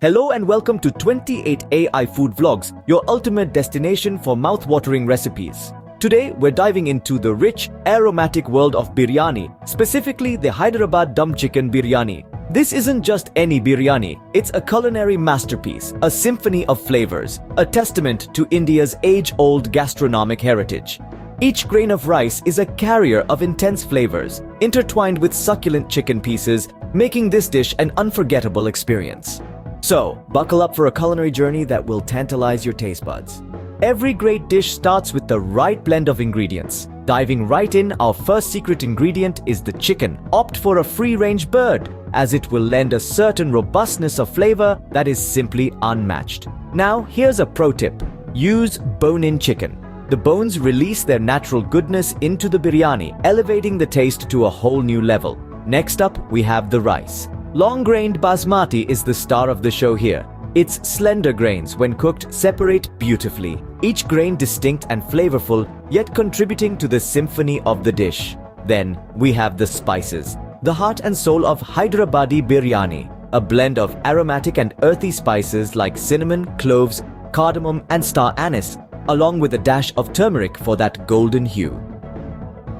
Hello and welcome to 28 AI Food Vlogs, your ultimate destination for mouth-watering recipes. Today, we're diving into the rich, aromatic world of biryani, specifically the Hyderabad Dum Chicken Biryani. This isn't just any biryani, it's a culinary masterpiece, a symphony of flavors, a testament to India's age-old gastronomic heritage. Each grain of rice is a carrier of intense flavors, intertwined with succulent chicken pieces, making this dish an unforgettable experience. So, buckle up for a culinary journey that will tantalize your taste buds. Every great dish starts with the right blend of ingredients. Diving right in, our first secret ingredient is the chicken. Opt for a free-range bird, as it will lend a certain robustness of flavor that is simply unmatched. Now, here's a pro tip. Use bone-in chicken. The bones release their natural goodness into the biryani, elevating the taste to a whole new level. Next up, we have the rice. Long-grained basmati is the star of the show here. Its slender grains, when cooked, separate beautifully, each grain distinct and flavorful, yet contributing to the symphony of the dish. Then, we have the spices, the heart and soul of Hyderabadi biryani, a blend of aromatic and earthy spices like cinnamon, cloves, cardamom, and star anise, along with a dash of turmeric for that golden hue.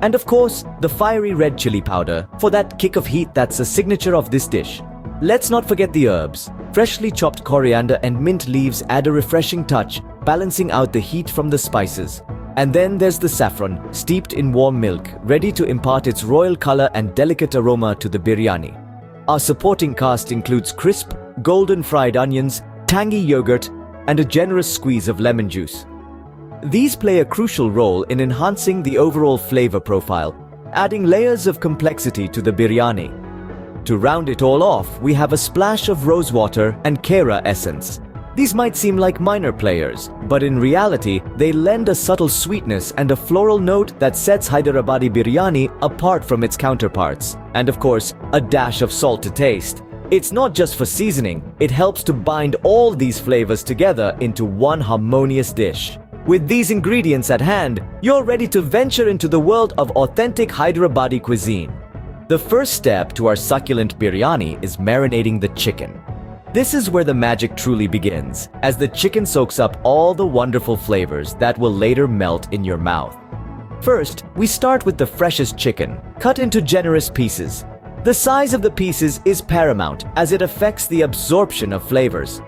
And of course, the fiery red chili powder for that kick of heat that's a signature of this dish. Let's not forget the herbs. Freshly chopped coriander and mint leaves add a refreshing touch, balancing out the heat from the spices. And then there's the saffron, steeped in warm milk, ready to impart its royal color and delicate aroma to the biryani. Our supporting cast includes crisp, golden fried onions, tangy yogurt, and a generous squeeze of lemon juice. These play a crucial role in enhancing the overall flavor profile, adding layers of complexity to the biryani. To round it all off, we have a splash of rosewater and kera essence. These might seem like minor players, but in reality, they lend a subtle sweetness and a floral note that sets Hyderabadi biryani apart from its counterparts. And of course, a dash of salt to taste. It's not just for seasoning, it helps to bind all these flavors together into one harmonious dish. With these ingredients at hand, you're ready to venture into the world of authentic Hyderabadi cuisine. The first step to our succulent biryani is marinating the chicken. This is where the magic truly begins, as the chicken soaks up all the wonderful flavors that will later melt in your mouth. First, we start with the freshest chicken, cut into generous pieces. The size of the pieces is paramount, as it affects the absorption of flavors.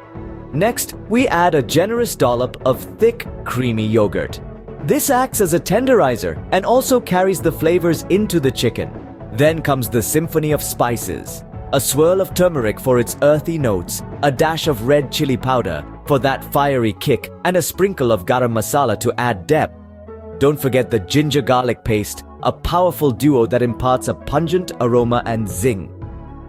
Next, we add a generous dollop of thick, creamy yogurt. This acts as a tenderizer and also carries the flavors into the chicken. Then comes the symphony of spices. A swirl of turmeric for its earthy notes, a dash of red chili powder for that fiery kick, and a sprinkle of garam masala to add depth. Don't forget the ginger garlic paste, a powerful duo that imparts a pungent aroma and zing.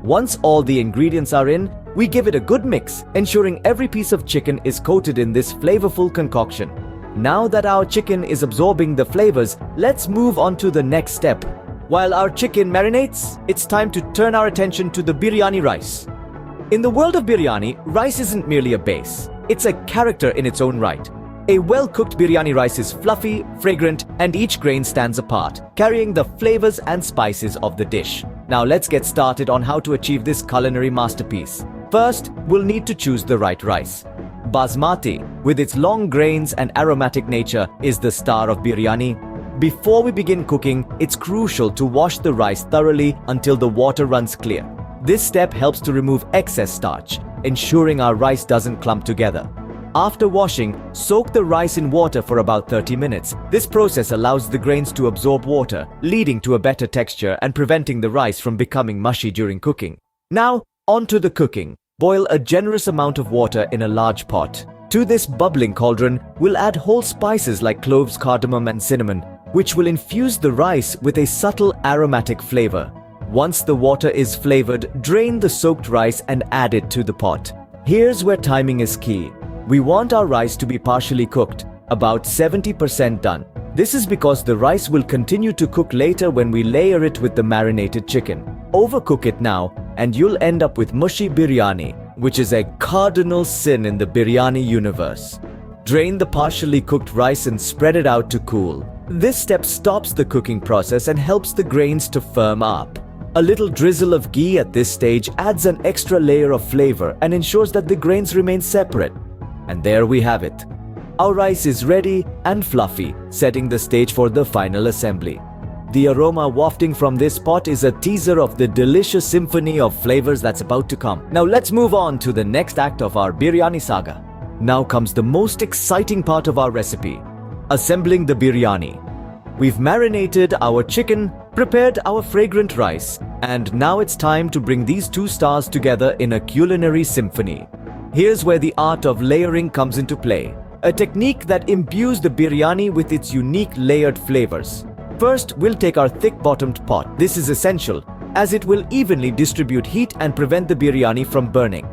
Once all the ingredients are in, we give it a good mix, ensuring every piece of chicken is coated in this flavorful concoction. Now that our chicken is absorbing the flavors, let's move on to the next step. While our chicken marinates, it's time to turn our attention to the biryani rice. In the world of biryani, rice isn't merely a base. It's a character in its own right. A well-cooked biryani rice is fluffy, fragrant, and each grain stands apart, carrying the flavors and spices of the dish. Now let's get started on how to achieve this culinary masterpiece. First, we'll need to choose the right rice. Basmati, with its long grains and aromatic nature, is the star of biryani. Before we begin cooking, it's crucial to wash the rice thoroughly until the water runs clear. This step helps to remove excess starch, ensuring our rice doesn't clump together. After washing, soak the rice in water for about 30 minutes. This process allows the grains to absorb water, leading to a better texture and preventing the rice from becoming mushy during cooking. Now, on to the cooking. Boil a generous amount of water in a large pot. To this bubbling cauldron, we'll add whole spices like cloves, cardamom, and cinnamon, which will infuse the rice with a subtle aromatic flavor. Once the water is flavored, drain the soaked rice and add it to the pot. Here's where timing is key. We want our rice to be partially cooked, about 70% done. This is because the rice will continue to cook later when we layer it with the marinated chicken. Overcook it now, and you'll end up with mushy biryani, which is a cardinal sin in the biryani universe. Drain the partially cooked rice and spread it out to cool. This step stops the cooking process and helps the grains to firm up. A little drizzle of ghee at this stage adds an extra layer of flavor and ensures that the grains remain separate. And there we have it. Our rice is ready and fluffy, setting the stage for the final assembly. The aroma wafting from this pot is a teaser of the delicious symphony of flavors that's about to come. Now let's move on to the next act of our biryani saga. Now comes the most exciting part of our recipe, assembling the biryani. We've marinated our chicken, prepared our fragrant rice, and now it's time to bring these two stars together in a culinary symphony. Here's where the art of layering comes into play, a technique that imbues the biryani with its unique layered flavors. First, we'll take our thick-bottomed pot. This is essential, as it will evenly distribute heat and prevent the biryani from burning.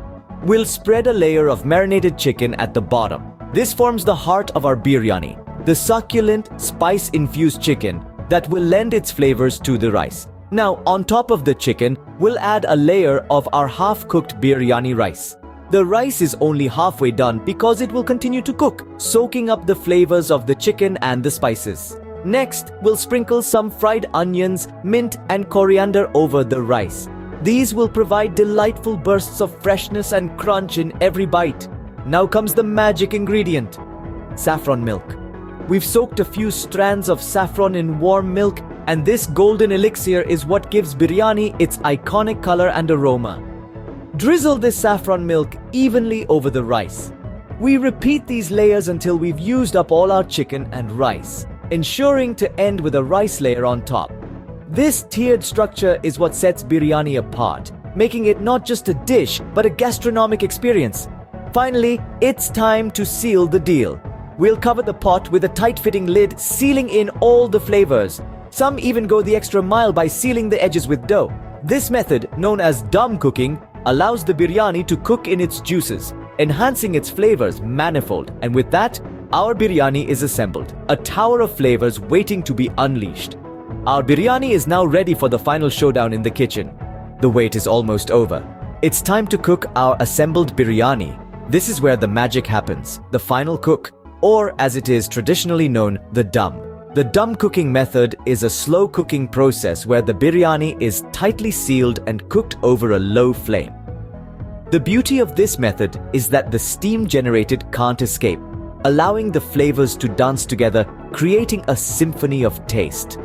We'll spread a layer of marinated chicken at the bottom. This forms the heart of our biryani, the succulent, spice-infused chicken that will lend its flavors to the rice. Now, on top of the chicken, we'll add a layer of our half-cooked biryani rice. The rice is only halfway done because it will continue to cook, soaking up the flavors of the chicken and the spices. Next, we'll sprinkle some fried onions, mint, and coriander over the rice. These will provide delightful bursts of freshness and crunch in every bite. Now comes the magic ingredient, saffron milk. We've soaked a few strands of saffron in warm milk, and this golden elixir is what gives biryani its iconic color and aroma. Drizzle this saffron milk evenly over the rice. We repeat these layers until we've used up all our chicken and rice, ensuring to end with a rice layer on top. This tiered structure is what sets biryani apart, making it not just a dish, but a gastronomic experience. Finally, it's time to seal the deal. We'll cover the pot with a tight-fitting lid, sealing in all the flavors. Some even go the extra mile by sealing the edges with dough. This method, known as dum cooking, allows the biryani to cook in its juices, enhancing its flavors manifold. And with that, our biryani is assembled, a tower of flavors waiting to be unleashed. Our biryani is now ready for the final showdown in the kitchen. The wait is almost over. It's time to cook our assembled biryani. This is where the magic happens, the final cook, or as it is traditionally known, the dum. The dum cooking method is a slow cooking process where the biryani is tightly sealed and cooked over a low flame. The beauty of this method is that the steam generated can't escape, allowing the flavors to dance together, creating a symphony of taste.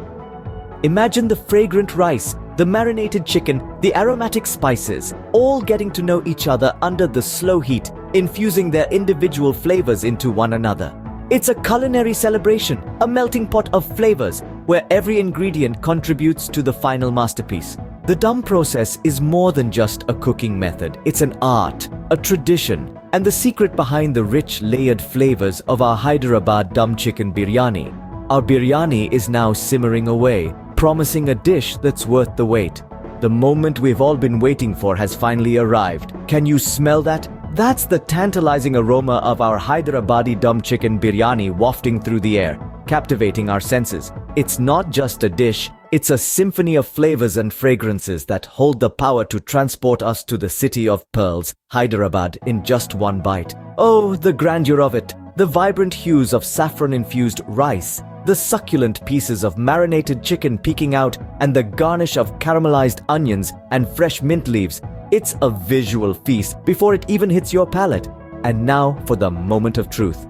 Imagine the fragrant rice, the marinated chicken, the aromatic spices, all getting to know each other under the slow heat, infusing their individual flavors into one another. It's a culinary celebration, a melting pot of flavors, where every ingredient contributes to the final masterpiece. The dum process is more than just a cooking method. It's an art, a tradition, and the secret behind the rich layered flavors of our Hyderabad Dum Chicken Biryani. Our biryani is now simmering away, promising a dish that's worth the wait. The moment we've all been waiting for has finally arrived. Can you smell that? That's the tantalizing aroma of our Hyderabadi Dum Chicken Biryani wafting through the air, captivating our senses. It's not just a dish, it's a symphony of flavors and fragrances that hold the power to transport us to the city of pearls, Hyderabad, in just one bite. Oh, the grandeur of it! The vibrant hues of saffron-infused rice, the succulent pieces of marinated chicken peeking out, and the garnish of caramelized onions and fresh mint leaves. It's a visual feast before it even hits your palate. And now for the moment of truth.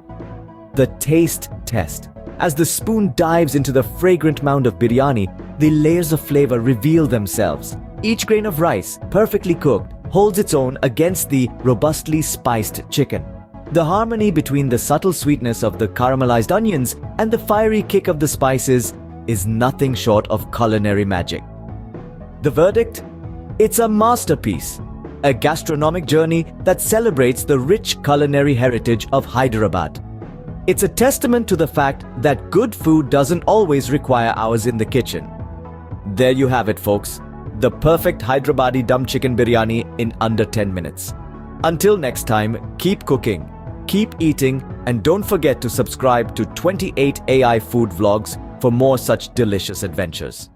The taste test. As the spoon dives into the fragrant mound of biryani, the layers of flavor reveal themselves. Each grain of rice, perfectly cooked, holds its own against the robustly spiced chicken. The harmony between the subtle sweetness of the caramelized onions and the fiery kick of the spices is nothing short of culinary magic. The verdict? It's a masterpiece, a gastronomic journey that celebrates the rich culinary heritage of Hyderabad. It's a testament to the fact that good food doesn't always require hours in the kitchen. There you have it, folks. The perfect Hyderabadi Dum Chicken Biryani in under 10 minutes. Until next time, keep cooking, keep eating, and don't forget to subscribe to 28 AI Food Vlogs for more such delicious adventures.